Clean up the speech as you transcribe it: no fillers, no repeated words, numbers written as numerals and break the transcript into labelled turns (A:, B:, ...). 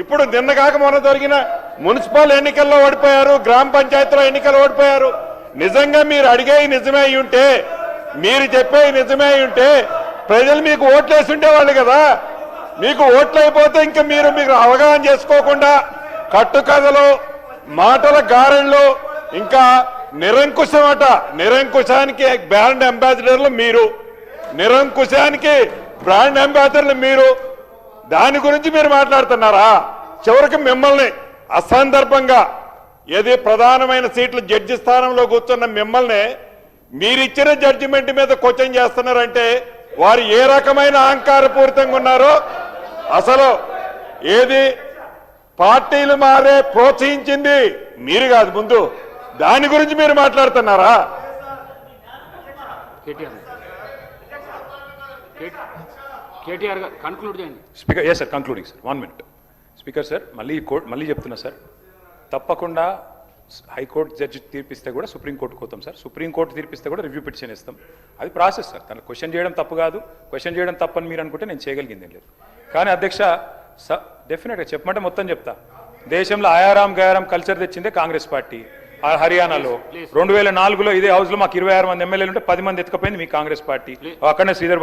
A: ఇప్పుడు నిన్న కాక మొన్న జరిగిన మున్సిపల్ ఎన్నికల్లో ఓడిపోయారు, గ్రామ పంచాయతీలో ఎన్నికల్లో ఓడిపోయారు. నిజంగా మీరు అడిగేవి నిజమే అయి ఉంటే, మీరు చెప్పేవి నిజమే అయి ఉంటే ప్రజలు మీకు ఓట్లేసి ఉండేవాళ్ళు కదా. మీకు ఓట్లు అయిపోతే ఇంకా మీరు అవగాహన చేసుకోకుండా కట్టుకథలు, మాటల గారెళ్ళు, ఇంకా నిరంకుశమట. నిరంకుశానికి బ్రాండ్ అంబాసిడర్లు మీరు, నిరంకుశానికి బ్రాండ్ అంబాసిడర్లు మీరు. దాని గురించి మీరు మాట్లాడుతున్నారా? చివరికి మిమ్మల్ని అసందర్భంగా ఏది ప్రధానమైన సీట్లు జడ్జి స్థానంలో కూర్చున్న మిమ్మల్ని మీరిచ్చిన జడ్జిమెంట్ మీద క్వశ్చన్ చేస్తున్నారంటే వారు ఏ రకమైన అహంకారపూరితంగా ఉన్నారో. అసలు ఏది పార్టీలు మారే ప్రోత్సహించింది మీరు కాదు, ముందు దాని గురించి మీరు మాట్లాడుతున్నారా?
B: కేటీఆర్ గారు కన్క్లూడ్ చేయండి.
C: Speaker yes sir, concluding sir, 1 minute. Speaker sir, మళ్ళీ చెప్తున్నా సార్, తప్పకుండా హైకోర్టు జడ్జి తీర్పిస్తే కూడా సుప్రీంకోర్టుకు పోతాం సార్. సుప్రీంకోర్టు తీర్పిస్తే కూడా రివ్యూ పిటిషన్ ఇస్తాం. అది ప్రాసెస్ సార్. తను క్వశ్చన్ చేయడం తప్పు కాదు. క్వశ్చన్ చేయడం తప్పని మీరు అనుకుంటే నేను చేయగలిగింది ఏం లేదు. కానీ అధ్యక్ష డెఫినెట్గా చెప్పమంటే మొత్తం చెప్తా. దేశంలో ఆయారాం గయారాం కల్చర్ తెచ్చిందే కాంగ్రెస్ పార్టీ. హర్యానాలో 2004లో ఇదే హౌస్లో మాకు 26 మంది ఎమ్మెల్యేలు ఉంటే 10 మంది ఎత్తుకపోయింది మీ కాంగ్రెస్ పార్టీ. అక్కడనే శ్రీధర్